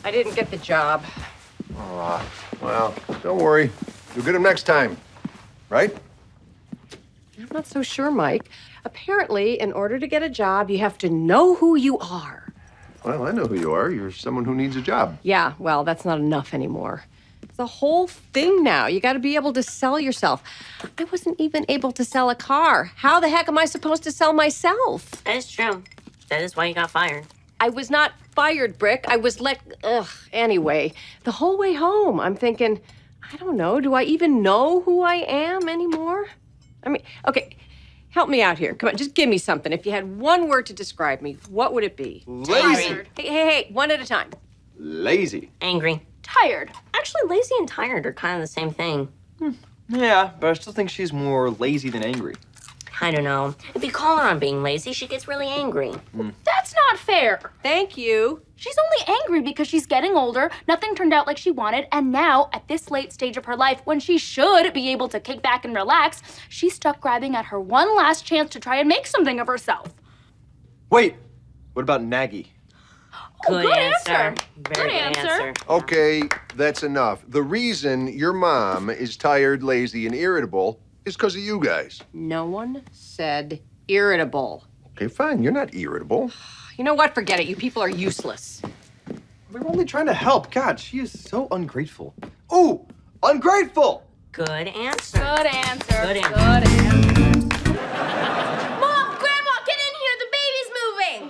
I didn't get the job. Well, don't worry. You'll get him next time, right? I'm not so sure, Mike. Apparently, in order to get a job, you have to know who you are. Well, I know who you are. You're someone who needs a job. Yeah, well, that's not enough anymore. It's a whole thing now. You got to be able to sell yourself. I wasn't even able to sell a car. How the heck am I supposed to sell myself? That is true. That is why you got fired. I was not fired, Brick. I was anyway, the whole way home, I'm thinking, I don't know, do I even know who I am anymore? I mean, okay, help me out here. Come on, just give me something. If you had one word to describe me, what would it be? Lazy. Hey, one at a time. Lazy. Angry. Tired. Actually, lazy and tired are kind of the same thing. Yeah, but I still think she's more lazy than angry. I don't know. If you call her on being lazy, she gets really angry. That's not fair. Thank you. She's only angry because she's getting older, nothing turned out like she wanted, and now, at this late stage of her life, when she should be able to kick back and relax, she's stuck grabbing at her one last chance to try and make something of herself. Wait, what about naggy? Good answer. Very Good answer. Okay, that's enough. The reason your mom is tired, lazy, and irritable is because of you guys. No one said irritable. Okay, fine. You're not irritable. You know what? Forget it. You people are useless. We're only trying to help. God, she is so ungrateful. Ooh, ungrateful! Good answer. Good answer. Good answer. Good answer. Mom, Grandma, get in here. The baby's moving.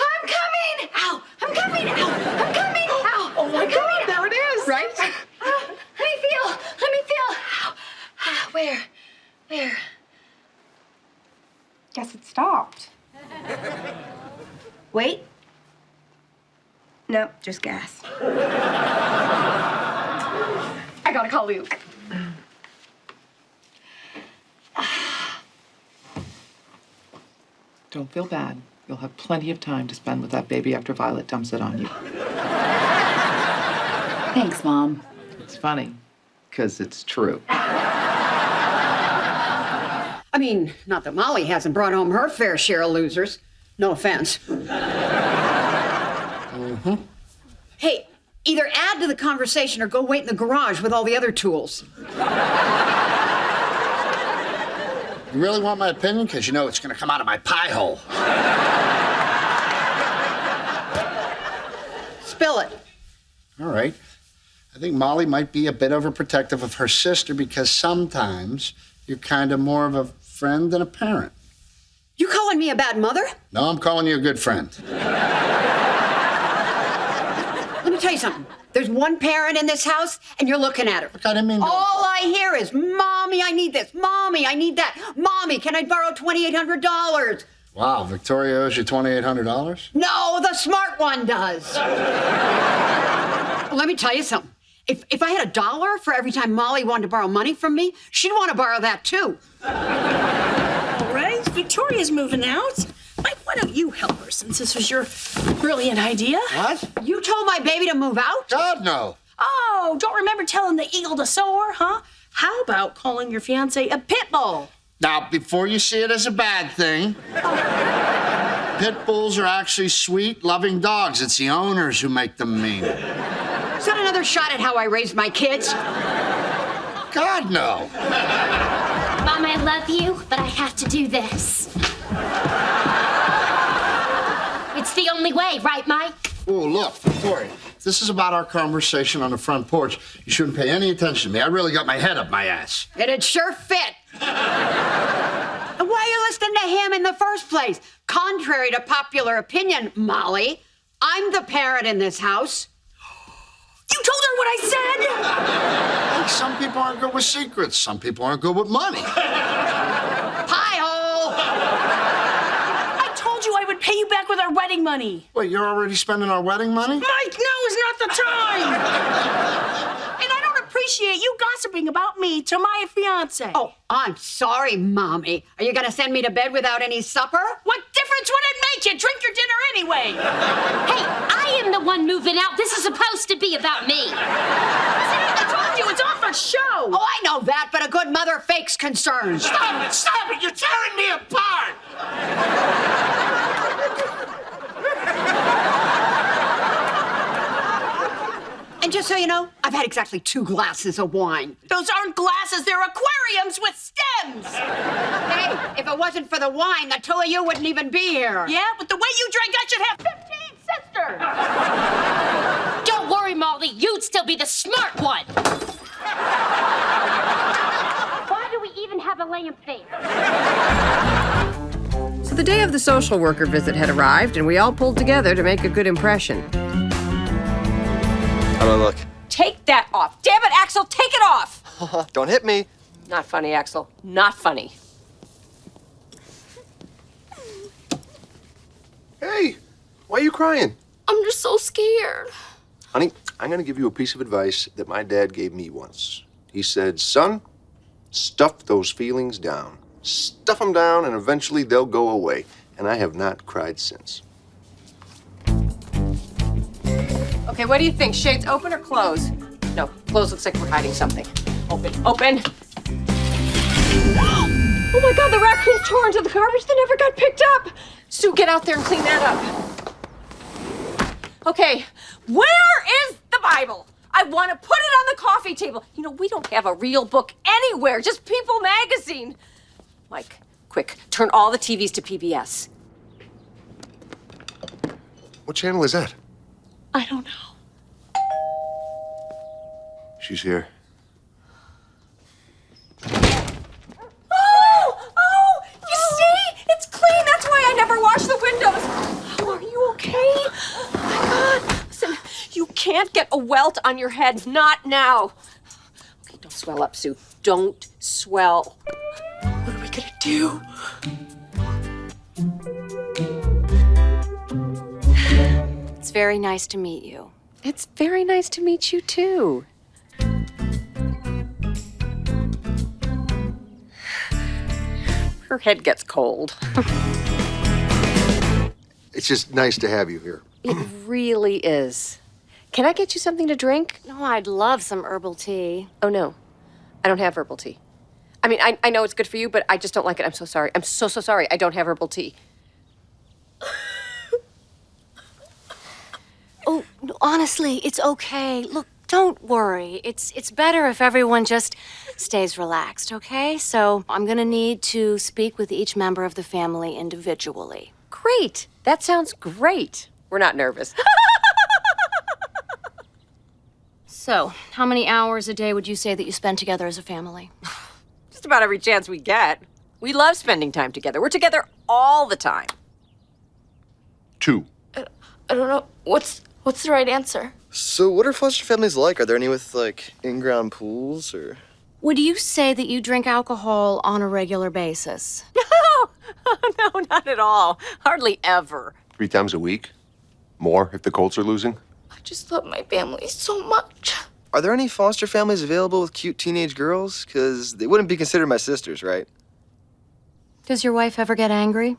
I'm coming. Ow, I'm coming. Ow, I'm coming. Ow. Oh my God, there it is. Right? Let me feel. Ow. Where? Guess it stopped. Wait. Nope, just gas. I gotta call Luke. Don't feel bad. You'll have plenty of time to spend with that baby after Violet dumps it on you. Thanks, Mom. It's funny, because it's true. I mean, not that Molly hasn't brought home her fair share of losers. No offense. Hey, either add to the conversation or go wait in the garage with all the other tools. You really want my opinion? Because you know it's going to come out of my pie hole. Spill it. All right. I think Molly might be a bit overprotective of her sister because sometimes you're kind of more of a friend than a parent. You calling me a bad mother? No, I'm calling you a good friend. Let me tell you something. There's one parent in this house, and you're looking at her. Look, I didn't mean to... All I hear is, Mommy, I need this. Mommy, I need that. Mommy, can I borrow $2,800? Wow, Victoria owes you $2,800? No, the smart one does. Let me tell you something. If I had $1 for every time Molly wanted to borrow money from me, she'd want to borrow that too. All right, Victoria's moving out. Mike, why don't you help her since this was your brilliant idea? What? You told my baby to move out? God, no. Oh, don't remember telling the eagle to soar, huh? How about calling your fiancé a pit bull? Now, before you see it as a bad thing, pit bulls are actually sweet, loving dogs. It's the owners who make them mean. Is that another shot at how I raised my kids? God, no. Mom, I love you, but I have to do this. It's the only way, right, Mike? Oh, look, Victoria, this is about our conversation on the front porch. You shouldn't pay any attention to me. I really got my head up my ass. It'd sure fit. And why are you listening to him in the first place? Contrary to popular opinion, Molly, I'm the parent in this house. You told her what I said! Hey, some people aren't good with secrets. Some people aren't good with money. Hi-ho! I told you I would pay you back with our wedding money. Wait, you're already spending our wedding money? Mike, now is not the time! And I don't appreciate you gossiping about me to my fiancé. Oh, I'm sorry, Mommy. Are you gonna send me to bed without any supper? What difference would it make? You drink your dinner anyway. Hey, I am the one moving out. This is supposed to be about me. See, I told you it's off a show. Oh, I know that, but a good mother fakes concerns. Stop it! Stop it! You're tearing me apart! And just so you know, I've had exactly 2 glasses of wine. Those aren't glasses, they're aquariums with stems. Hey, if it wasn't for the wine, the 2 of you wouldn't even be here. Yeah, but the way you drink, I should have 15 sisters. Don't worry, Molly. You'd still be the smart one. Why do we even have a lamp there? So the day of the social worker visit had arrived, and we all pulled together to make a good impression. How do I look? Take that off. Damn it, Axel, take it off! Don't hit me. Not funny, Axel. Not funny. Hey, why are you crying? I'm just so scared. Honey, I'm going to give you a piece of advice that my dad gave me once. He said, son, stuff those feelings down. Stuff them down, and eventually they'll go away. And I have not cried since. Okay, what do you think? Shades open or close? No, close looks like we're hiding something. Open, open. Oh my God, the raccoon tore into the garbage that never got picked up. Sue, get out there and clean that up. Okay, where is the Bible? I want to put it on the coffee table. You know, we don't have a real book anywhere, just People magazine. Mike, quick, turn all the TVs to PBS. What channel is that? I don't know. She's here. Oh, you see? It's clean. That's why I never wash the windows. Oh, are you okay? Oh my God. Listen, you can't get a welt on your head. Not now. Okay, don't swell up, Sue. Don't swell. What are we gonna do? It's very nice to meet you. It's very nice to meet you, too. Her head gets cold. It's just nice to have you here. It really is. Can I get you something to drink? Oh, I'd love some herbal tea. Oh, no. I don't have herbal tea. I mean, I know it's good for you, but I just don't like it. I'm so sorry. I'm so sorry. I don't have herbal tea. Oh, no, honestly, it's okay. Look, don't worry. It's better if everyone just stays relaxed, okay? So I'm gonna need to speak with each member of the family individually. Great. That sounds great. We're not nervous. So, how many hours a day would you say that you spend together as a family? Just about every chance we get. We love spending time together. We're together all the time. 2. I don't know. What's the right answer? So what are foster families like? Are there any with, like, in-ground pools, or? Would you say that you drink alcohol on a regular basis? No, not at all. Hardly ever. 3 times a week? More if the Colts are losing? I just love my family so much. Are there any foster families available with cute teenage girls? Because they wouldn't be considered my sisters, right? Does your wife ever get angry?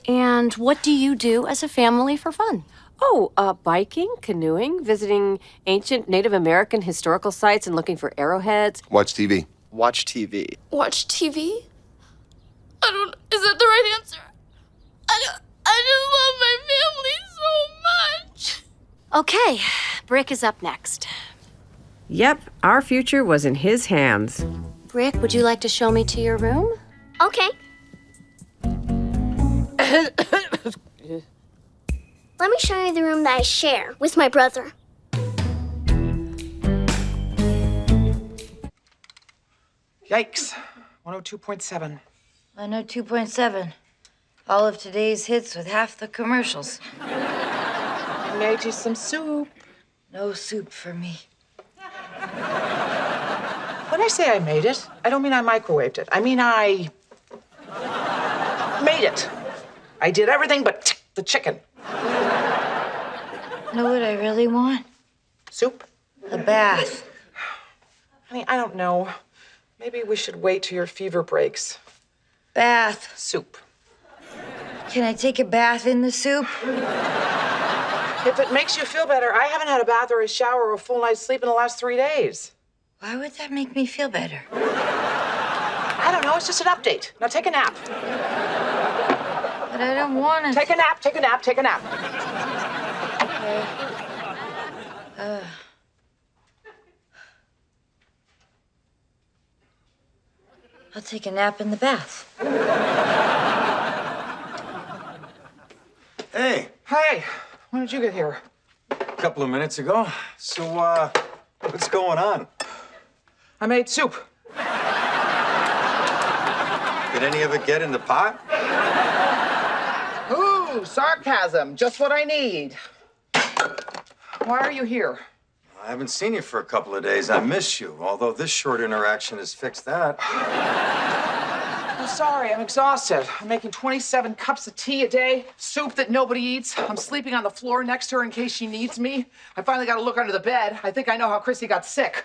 And what do you do as a family for fun? Oh, biking, canoeing, visiting ancient Native American historical sites and looking for arrowheads. Watch TV. Watch TV. Watch TV? Is that the right answer? I just love my family so much. Okay, Brick is up next. Yep, our future was in his hands. Brick, would you like to show me to your room? Okay. Let me show you the room that I share with my brother. Yikes. 102.7. 102.7. All of today's hits with half the commercials. I made you some soup. No soup for me. When I say I made it, I don't mean I microwaved it. I mean I made it. I did everything but the chicken. Know what I really want? Soup? A bath. Honey, I don't know. Maybe we should wait till your fever breaks. Bath. Soup. Can I take a bath in the soup? If it makes you feel better, I haven't had a bath or a shower or a full night's sleep in the last 3 days. Why would that make me feel better? I don't know. It's just an update. Now take a nap. But I don't want to. Take a nap, take a nap, take a nap. Okay. I'll take a nap in the bath. Hey. Hey, when did you get here? A couple of minutes ago. So, what's going on? I made soup. Did any of it get in the pot? Ooh, sarcasm, just what I need. Why are you here? I haven't seen you for a couple of days. I miss you, although this short interaction has fixed that. I'm sorry, I'm exhausted. I'm making 27 cups of tea a day, soup that nobody eats. I'm sleeping on the floor next to her in case she needs me. I finally got to look under the bed. I think I know how Chrissy got sick.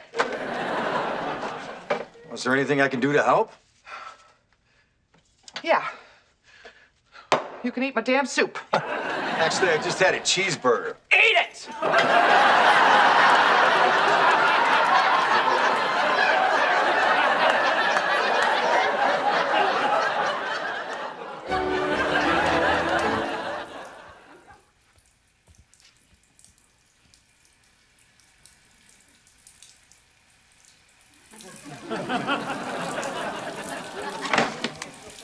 Was there anything I can do to help? Yeah. You can eat my damn soup. Actually, I just had a cheeseburger. Eat it!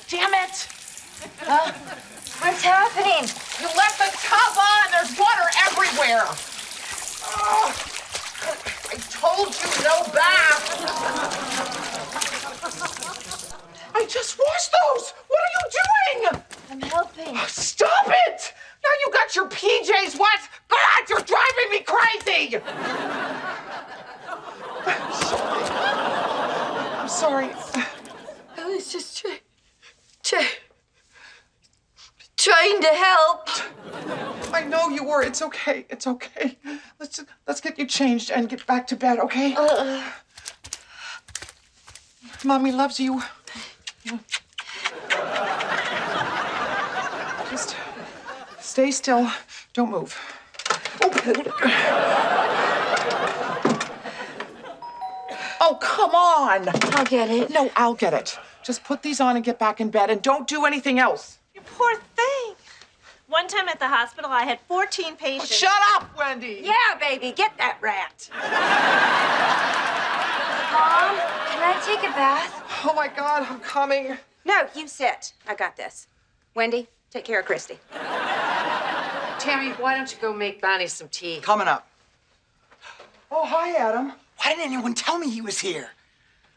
Damn it! What's happening? You left the tub on! There's water everywhere! Oh, I told you no bath! I just washed those! What are you doing? I'm helping. Stop it! Now you got your PJs wet! God, you're driving me crazy! I'm sorry. I was just trying to help. I know you were. It's okay. It's okay. Let's get you changed and get back to bed, okay? Mommy loves you. Just stay still. Don't move. Oh, come on. I'll get it. No, I'll get it. Just put these on and get back in bed and don't do anything else. You poor thing. One time at the hospital, I had 14 patients. Oh, shut up, Wendy. Yeah, baby, get that rat. Mom, can I take a bath? Oh, my God, I'm coming. No, you sit. I got this. Wendy, take care of Christy. Tammy, why don't you go make Bonnie some tea? Coming up. Oh, hi, Adam. Why didn't anyone tell me he was here?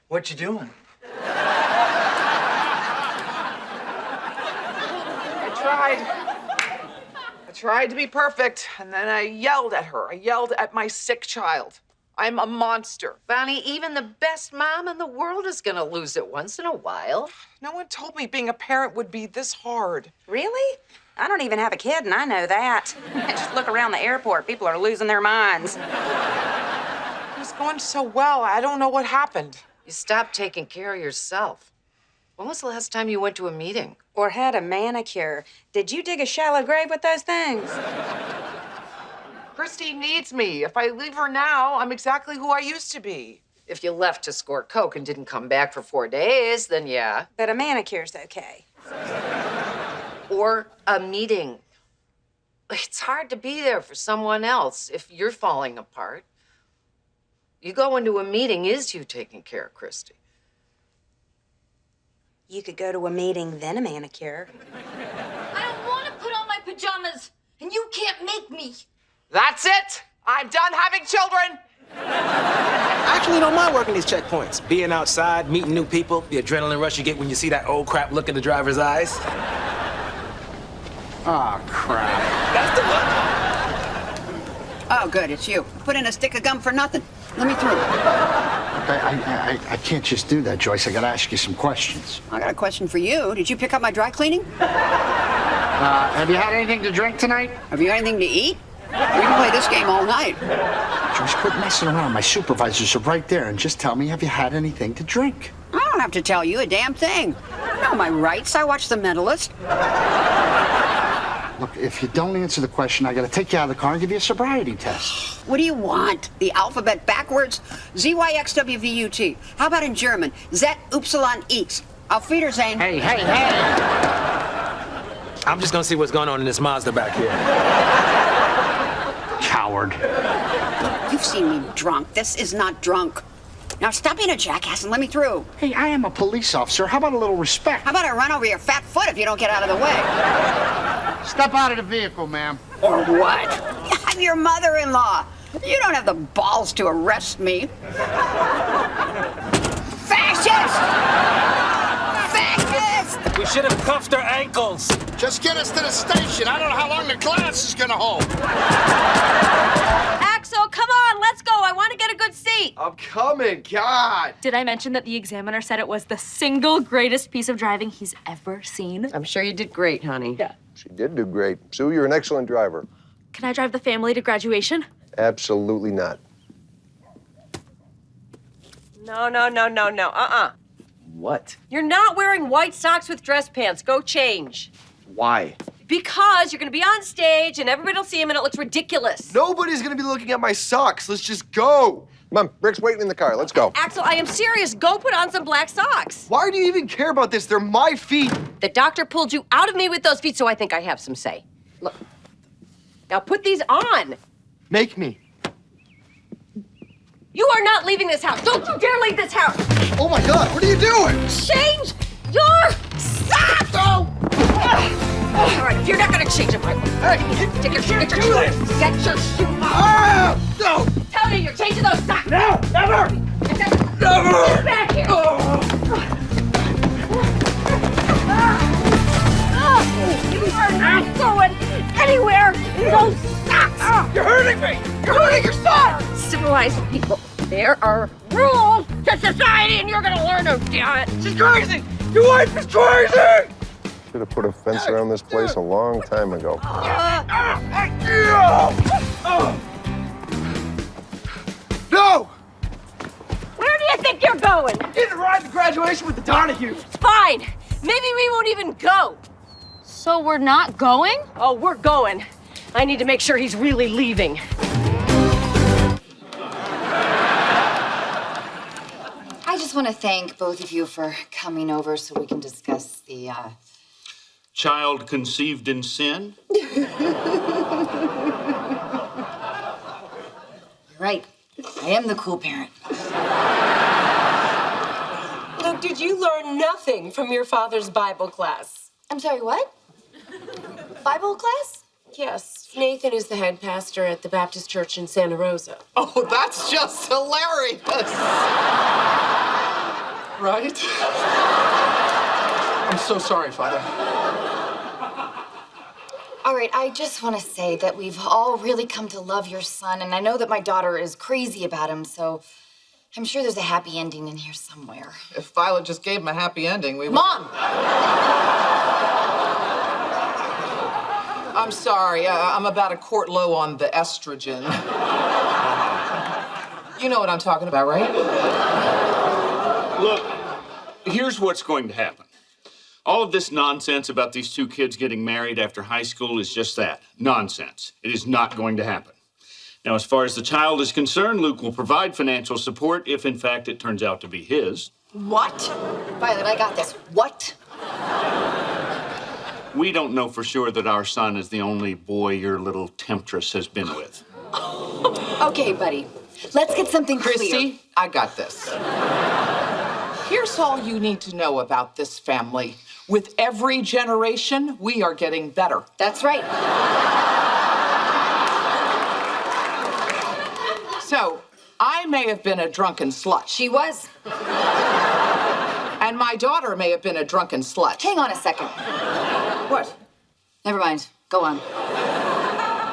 What you doing? I tried to be perfect, and then I yelled at her. I yelled at my sick child. I'm a monster. Bonnie, even the best mom in the world is gonna lose it once in a while. No one told me being a parent would be this hard. Really? I don't even have a kid, and I know that. Just look around the airport. People are losing their minds. It was going so well. I don't know what happened. You stopped taking care of yourself. When was the last time you went to a meeting? Or had a manicure. Did you dig a shallow grave with those things? Christy needs me. If I leave her now, I'm exactly who I used to be. If you left to score coke and didn't come back for 4 days, then yeah. But a manicure's okay. Or a meeting. It's hard to be there for someone else if you're falling apart. You go into a meeting is you taking care of Christy. You could go to a meeting, then a manicure. I don't want to put on my pajamas, and you can't make me. That's it. I'm done having children. I actually don't mind working these checkpoints. Being outside, meeting new people, the adrenaline rush you get when you see that old crap look in the driver's eyes. Oh, crap. That's the look. Oh, good, it's you. Put in a stick of gum for nothing. Let me through. I can't just do that, Joyce. I gotta ask you some questions. I got a question for you. Did you pick up my dry cleaning? Have you had anything to drink tonight? Have you got anything to eat? We can play this game all night. Joyce, quit messing around. My supervisors are right there, and just tell me, have you had anything to drink? I don't have to tell you a damn thing. I know my rights. I watch The Mentalist. Look, if you don't answer the question, I gotta take you out of the car and give you a sobriety test. What do you want? The alphabet backwards? ZYXWVUT. How about in German? Z, Upsilon, X. Auf Wiedersehen. Hey. I'm just gonna see what's going on in this Mazda back here. Coward. You've seen me drunk. This is not drunk. Now stop being a jackass and let me through. Hey, I am a police officer. How about a little respect? How about I run over your fat foot if you don't get out of the way? Step out of the vehicle, ma'am. Or what? I'm your mother-in-law. You don't have the balls to arrest me. Fascist! Fascist! We should have cuffed her ankles. Just get us to the station. I don't know how long the class is gonna hold. Axel, come on, let's go. I want to get a good seat. I'm coming, God. Did I mention that the examiner said it was the single greatest piece of driving he's ever seen? I'm sure you did great, honey. Yeah. She did do great. Sue, you're an excellent driver. Can I drive the family to graduation? Absolutely not. No. What? You're not wearing white socks with dress pants. Go change. Why? Because you're gonna be on stage and everybody will see him and it looks ridiculous. Nobody's gonna be looking at my socks. Let's just go. Come on, Rick's waiting in the car. Let's go. Axel, I am serious. Go put on some black socks. Why do you even care about this? They're my feet. The doctor pulled you out of me with those feet, so I think I have some say. Look. Now put these on. Make me. You are not leaving this house. Don't you dare leave this house. Oh my God, what are you doing? Change your socks! No! All right, if you're not gonna change them, I will. Hey, Take your shoes. Get your shoes. Ah! No! Tell me you're changing those socks. No! Never! Never! Never! Get back here! You are not going anywhere in those socks! You're hurting me! You're hurting your son! Civilized people, there are rules to society, and you're gonna learn them, damn it! She's crazy! Your wife is crazy! Should have put a fence around this place a long time ago. No! Where do you think you're going? In the ride to graduation with the Donahues. Fine. Maybe we won't even go. So we're not going? Oh, we're going. I need to make sure he's really leaving. I just want to thank both of you for coming over so we can discuss the, Child conceived in sin? You're right. I am the cool parent. Luke, did you learn nothing from your father's Bible class? I'm sorry, what? Bible class? Yes. Nathan is the head pastor at the Baptist Church in Santa Rosa. Oh, that's just hilarious. Right? I'm so sorry, Father. All right, I just want to say that we've all really come to love your son, and I know that my daughter is crazy about him, so I'm sure there's a happy ending in here somewhere. If Violet just gave him a happy ending, we would... Mom! I'm sorry. I'm about a quart low on the estrogen. You know what I'm talking about, right? Look, here's what's going to happen. All of this nonsense about these two kids getting married after high school is just that, nonsense. It is not going to happen. Now, as far as the child is concerned, Luke will provide financial support if, in fact, it turns out to be his. What? Violet, I got this. What? We don't know for sure that our son is the only boy your little temptress has been with. Okay, buddy. Let's get something clear. Christy, I got this. Here's all you need to know about this family. With every generation, we are getting better. That's right. So, I may have been a drunken slut. She was. And my daughter may have been a drunken slut. Hang on a second. What? Never mind. Go on.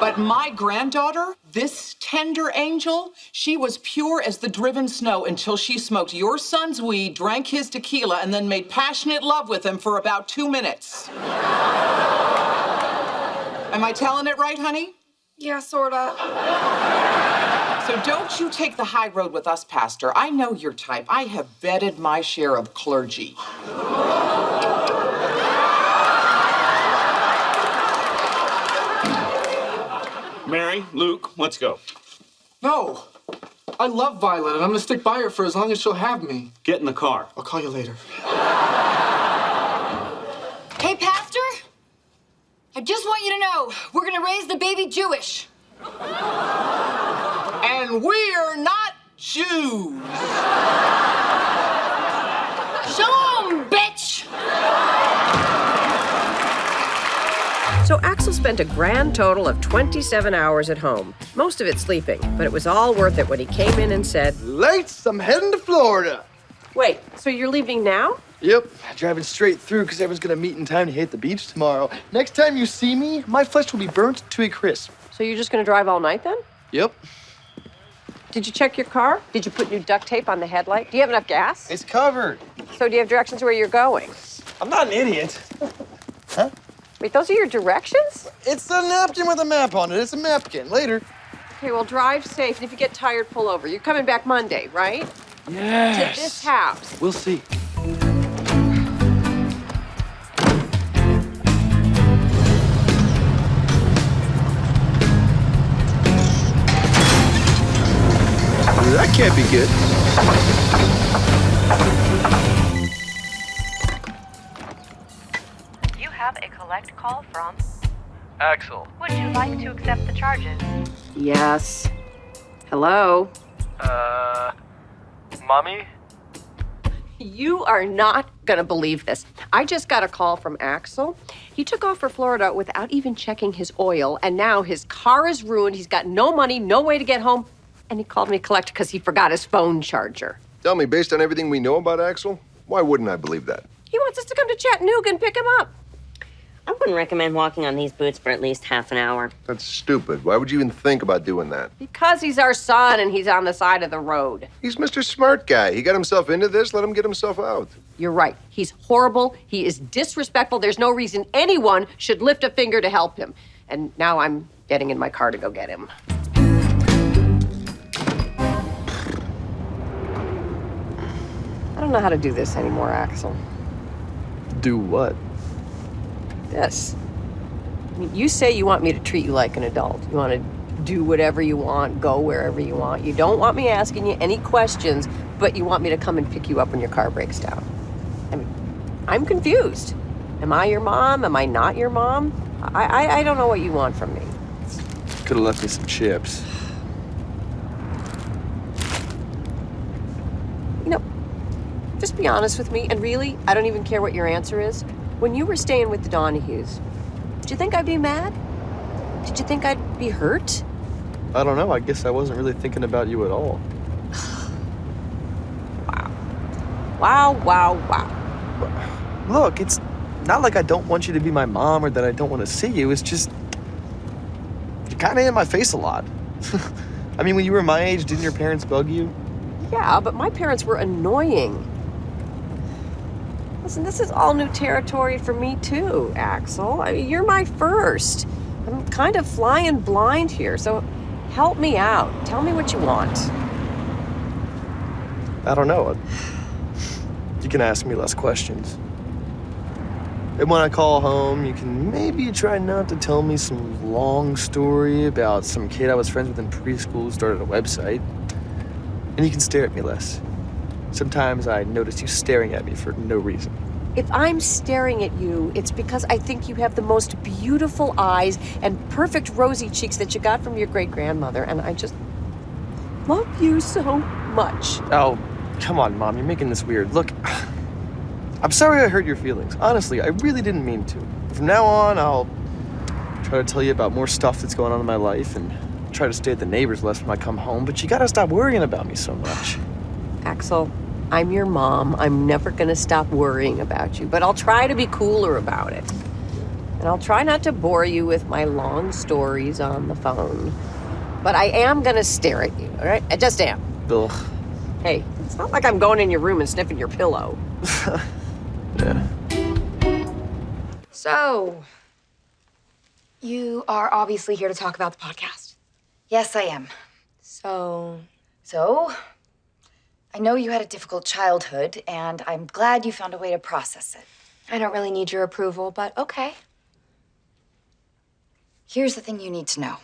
But my granddaughter, this tender angel, she was pure as the driven snow until she smoked your son's weed, drank his tequila, and then made passionate love with him for about 2 minutes. Am I telling it right, honey? Yeah, sorta. So don't you take the high road with us, Pastor. I know your type. I have vetted my share of clergy. Mary, Luke, let's go. No. I love Violet, and I'm gonna stick by her for as long as she'll have me. Get in the car. I'll call you later. Hey, Pastor? I just want you to know, we're gonna raise the baby Jewish. And we're not Jews. Shalom, bitch! So Axel spent a grand total of 27 hours at home, most of it sleeping, but it was all worth it when he came in and said, Lights, I'm heading to Florida. Wait, so you're leaving now? Yep, driving straight through because everyone's gonna meet in time to hit the beach tomorrow. Next time you see me, my flesh will be burnt to a crisp. So you're just gonna drive all night then? Yep. Did you check your car? Did you put new duct tape on the headlight? Do you have enough gas? It's covered. So do you have directions where you're going? I'm not an idiot. Huh? Wait, those are your directions? It's a napkin with a map on it. It's a mapkin. Later. Okay, well, drive safe, and if you get tired, pull over. You're coming back Monday, right? Yes. To this house. We'll see. That can't be good. You have a collect call from Axel. Would you like to accept the charges? Yes. Hello? Mommy? You are not gonna believe this. I just got a call from Axel. He took off for Florida without even checking his oil, and now his car is ruined. He's got no money, no way to get home, and he called me to collect because he forgot his phone charger. Tell me, based on everything we know about Axel, why wouldn't I believe that? He wants us to come to Chattanooga and pick him up. I wouldn't recommend walking on these boots for at least half an hour. That's stupid. Why would you even think about doing that? Because he's our son and he's on the side of the road. He's Mr. Smart Guy. He got himself into this. Let him get himself out. You're right. He's horrible. He is disrespectful. There's no reason anyone should lift a finger to help him. And now I'm getting in my car to go get him. I don't know how to do this anymore, Axel. Do what? This. I mean, you say you want me to treat you like an adult. You want to do whatever you want, go wherever you want. You don't want me asking you any questions, but you want me to come and pick you up when your car breaks down. I mean, I'm confused. Am I your mom? Am I not your mom? I don't know what you want from me. Could have left me some chips. You know, just be honest with me, and really, I don't even care what your answer is. When you were staying with the Donahues, did you think I'd be mad? Did you think I'd be hurt? I don't know. I guess I wasn't really thinking about you at all. Wow. Look, it's not like I don't want you to be my mom or that I don't want to see you. It's just you're kind of in my face a lot. I mean, when you were my age, didn't your parents bug you? Yeah, but my parents were annoying. Listen, this is all new territory for me too, Axel. I mean, you're my first. I'm kind of flying blind here, so help me out. Tell me what you want. I don't know. You can ask me less questions. And when I call home, you can maybe try not to tell me some long story about some kid I was friends with in preschool who started a website. And you can stare at me less. Sometimes I notice you staring at me for no reason. If I'm staring at you, it's because I think you have the most beautiful eyes and perfect rosy cheeks that you got from your great-grandmother, and I just love you so much. Oh, come on, Mom. You're making this weird. Look, I'm sorry I hurt your feelings. Honestly, I really didn't mean to. From now on, I'll try to tell you about more stuff that's going on in my life and try to stay at the neighbors less when I come home, but you gotta stop worrying about me so much. Axel, I'm your mom. I'm never gonna stop worrying about you, but I'll try to be cooler about it. And I'll try not to bore you with my long stories on the phone. But I am gonna stare at you, all right? I just am. Ugh. Hey, it's not like I'm going in your room and sniffing your pillow. Yeah. So, you are obviously here to talk about the podcast. Yes, I am. So, I know you had a difficult childhood, and I'm glad you found a way to process it. I don't really need your approval, but okay. Here's the thing you need to know.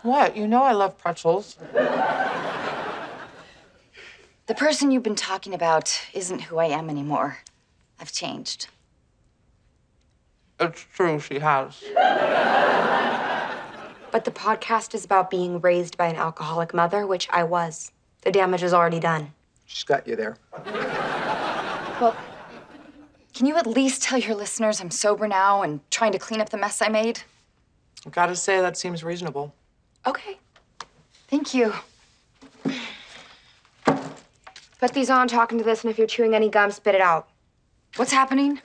What? You know I love pretzels. The person you've been talking about isn't who I am anymore. I've changed. It's true, she has. But the podcast is about being raised by an alcoholic mother, which I was. The damage is already done. She's got you there. Well, can you at least tell your listeners I'm sober now and trying to clean up the mess I made? I gotta say, that seems reasonable. Okay. Thank you. Put these on, talking to this, and if you're chewing any gum, spit it out. What's happening?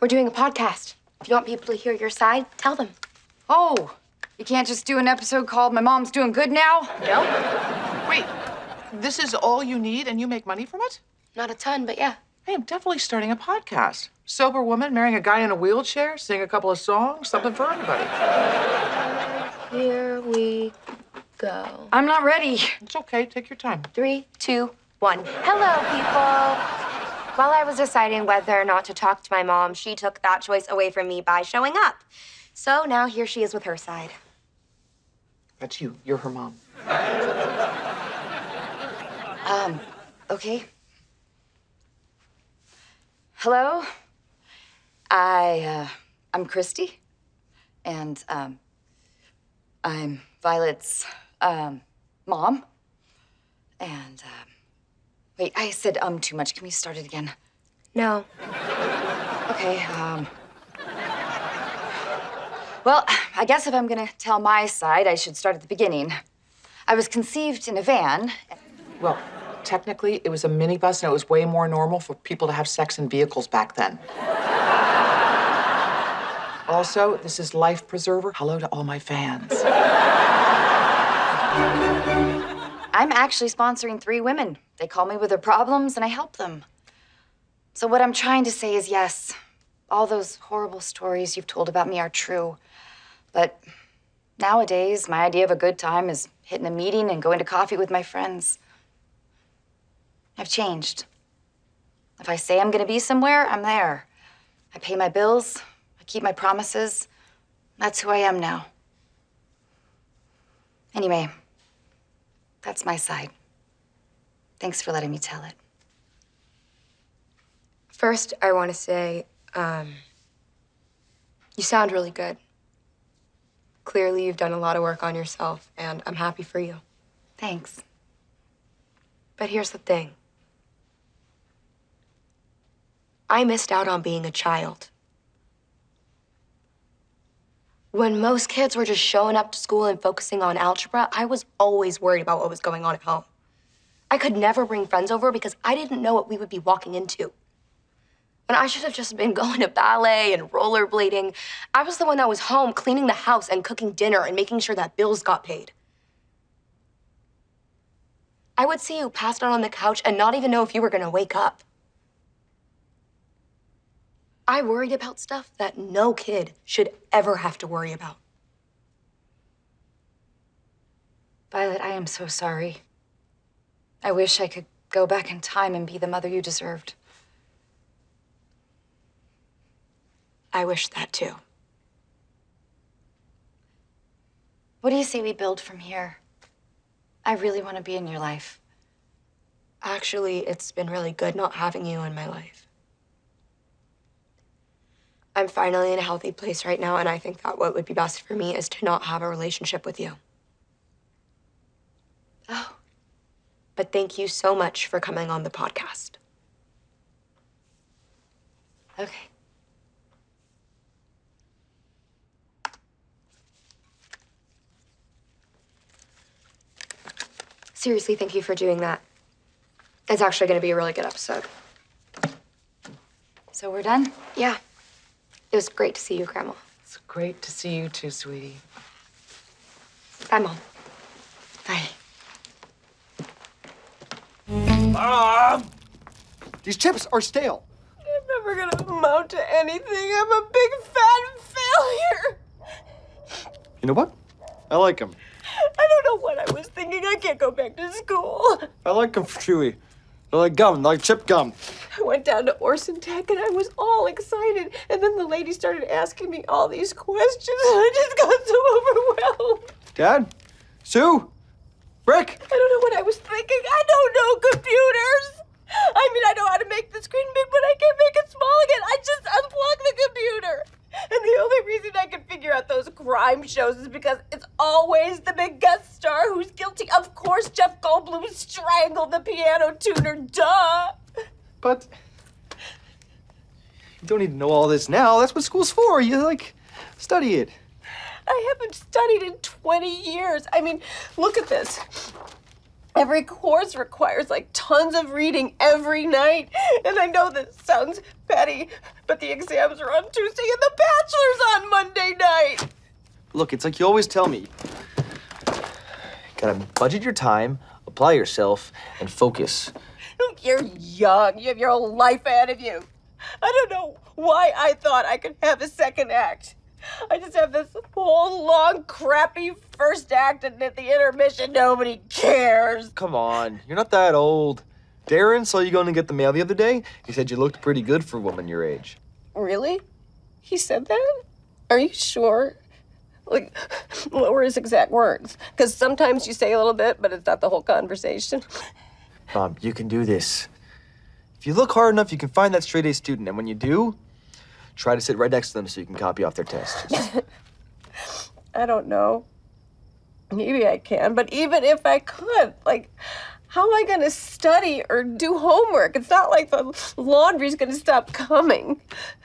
We're doing a podcast. If you want people to hear your side, tell them. Oh, you can't just do an episode called My Mom's Doing Good Now? No. Wait, this is all you need and you make money from it? Not a ton, but yeah. I am definitely starting a podcast. Sober woman marrying a guy in a wheelchair, sing a couple of songs, something for everybody. Here we go. I'm not ready. It's okay, take your time. 3, 2, 1. Hello, people. While I was deciding whether or not to talk to my mom, she took that choice away from me by showing up. So now here she is with her side. That's you. You're her mom. Okay. Hello? I'm Christy. And, I'm Violet's, mom. And, wait, I said too much. Can we start it again? No. Okay, well, I guess if I'm gonna tell my side, I should start at the beginning. I was conceived in a van. Well, technically, it was a minibus, and it was way more normal for people to have sex in vehicles back then. Also, this is Life Preserver. Hello to all my fans. I'm actually sponsoring 3 women. They call me with their problems, and I help them. So what I'm trying to say is, yes, all those horrible stories you've told about me are true. But nowadays, my idea of a good time is hitting a meeting and going to coffee with my friends. I've changed. If I say I'm gonna be somewhere, I'm there. I pay my bills, I keep my promises. That's who I am now. Anyway, that's my side. Thanks for letting me tell it. First, I want to say, you sound really good. Clearly, you've done a lot of work on yourself, and I'm happy for you. Thanks. But here's the thing. I missed out on being a child. When most kids were just showing up to school and focusing on algebra, I was always worried about what was going on at home. I could never bring friends over because I didn't know what we would be walking into. When I should have just been going to ballet and rollerblading, I was the one that was home cleaning the house and cooking dinner and making sure that bills got paid. I would see you passed out on the couch and not even know if you were gonna wake up. I worried about stuff that no kid should ever have to worry about. Violet, I am so sorry. I wish I could go back in time and be the mother you deserved. I wish that too. What do you say we build from here? I really want to be in your life. Actually, it's been really good not having you in my life. I'm finally in a healthy place right now, and I think that what would be best for me is to not have a relationship with you. Oh. But thank you so much for coming on the podcast. Okay. Seriously, thank you for doing that. It's actually going to be a really good episode. So we're done? Yeah. It was great to see you, Grandma. It's great to see you too, sweetie. Bye, Mom. Bye. Mom! These chips are stale. I'm never gonna amount to anything. I'm a big fat failure. You know what? I like them. I don't know what I was thinking. I can't go back to school. I like them for chewy. They're like gum, like chip gum. I went down to Orson Tech and I was all excited. And then the lady started asking me all these questions and I just got so overwhelmed. Dad? Sue? Brick! I don't know what I was thinking. I don't know computers. I mean, I know how to make the screen big, but I can't make it small again. I just unplug the computer. And the only reason I can figure out those crime shows is because it's always the big guest star who's guilty. Of course, Jeff Goldblum strangled the piano tuner. Duh. But you don't need to know all this now. That's what school's for. You, study it. I haven't studied in 20 years. I mean, look at this. Every course requires tons of reading every night. And I know this sounds petty, but the exams are on Tuesday and the bachelor's on Monday night. Look, it's like you always tell me. You gotta budget your time, apply yourself, and focus. Look, you're young. You have your whole life ahead of you. I don't know why I thought I could have a second act. I just have this whole long, crappy first act, and at the intermission, nobody cares. Come on, you're not that old. Darren saw you going to get the mail the other day. He said you looked pretty good for a woman your age. Really? He said that? Are you sure? What were his exact words? Because sometimes you say a little bit, but it's not the whole conversation. Mom, you can do this. If you look hard enough, you can find that straight A student, and when you do, try to sit right next to them so you can copy off their test. I don't know. Maybe I can, but even if I could, how am I going to study or do homework? It's not like the laundry's going to stop coming.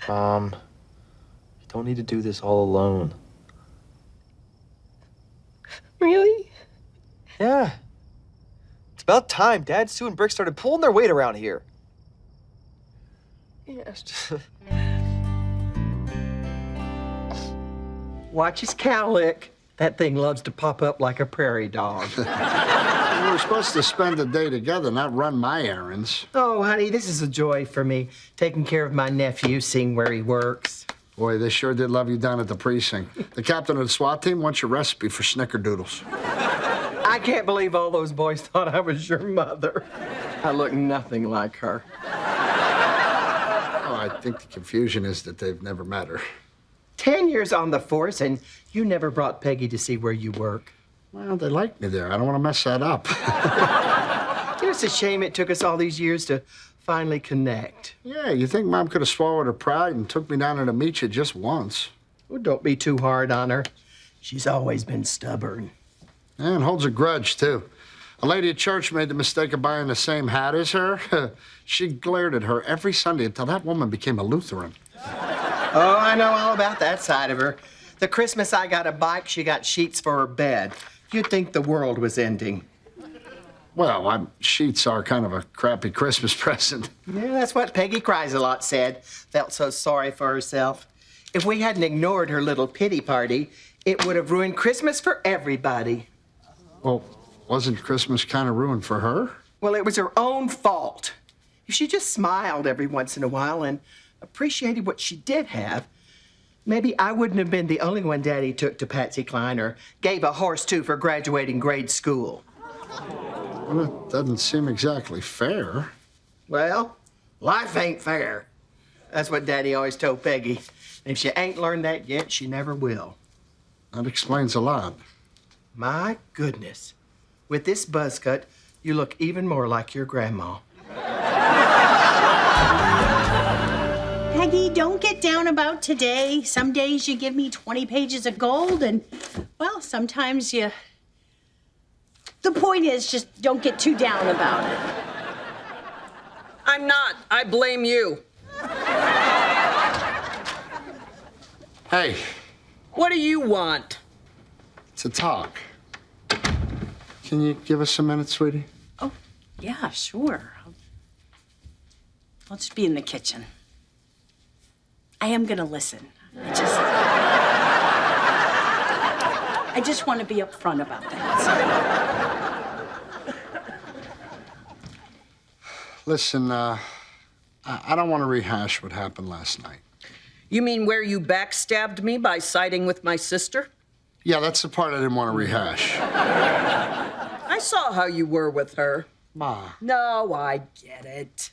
Mom, you don't need to do this all alone. Really? Yeah. It's about time Dad, Sue, and Brick started pulling their weight around here. Yes. Watch his cow lick. That thing loves to pop up like a prairie dog. We were supposed to spend the day together, not run my errands. Oh, honey, this is a joy for me, taking care of my nephew, seeing where he works. Boy, they sure did love you down at the precinct. The captain of the SWAT team wants your recipe for snickerdoodles. I can't believe all those boys thought I was your mother. I look nothing like her. Oh, I think the confusion is that they've never met her. 10 years on the force, and you never brought Peggy to see where you work. Well, they like me there. I don't want to mess that up. It's a shame it took us all these years to finally connect. Yeah, you think Mom could have swallowed her pride and took me down to meet you just once? Well, don't be too hard on her. She's always been stubborn. And holds a grudge, too. A lady at church made the mistake of buying the same hat as her. She glared at her every Sunday until that woman became a Lutheran. Oh, I know all about that side of her. The Christmas I got a bike, she got sheets for her bed. You'd think the world was ending. Well, sheets are kind of a crappy Christmas present. Yeah, that's what Peggy Cries a Lot said. Felt so sorry for herself. If we hadn't ignored her little pity party, it would have ruined Christmas for everybody. Well, wasn't Christmas kind of ruined for her? Well, it was her own fault. If she just smiled every once in a while and appreciated what she did have, maybe I wouldn't have been the only one Daddy took to Patsy Cline or gave a horse to for graduating grade school. Well, it doesn't seem exactly fair. Well, life ain't fair. That's what Daddy always told Peggy. And if she ain't learned that yet, she never will. That explains a lot. My goodness. With this buzz cut, you look even more like your grandma. Peggy, don't get down about today. Some days you give me 20 pages of gold, and, well, sometimes you... The point is, just don't get too down about it. I'm not. I blame you. Hey. What do you want? To talk. Can you give us a minute, sweetie? Oh, yeah, sure. I'll just be in the kitchen. I am gonna listen. I just want to be upfront about that. Listen, I don't want to rehash what happened last night. You mean where you backstabbed me by siding with my sister? Yeah, that's the part I didn't want to rehash. I saw how you were with her. Ma. No, I get it.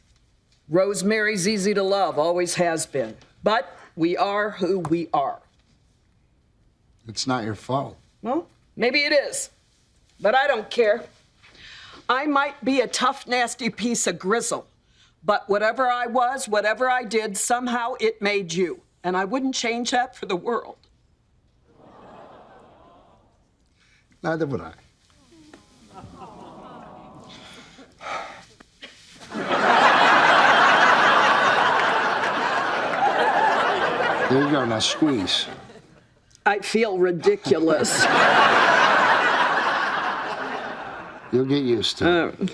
Rosemary's easy to love, always has been. But we are who we are. It's not your fault. Well, maybe it is. But I don't care. I might be a tough, nasty piece of grizzle, but whatever I was, whatever I did, somehow it made you. And I wouldn't change that for the world. Neither would I. There you go, now squeeze. I feel ridiculous. You'll get used to it.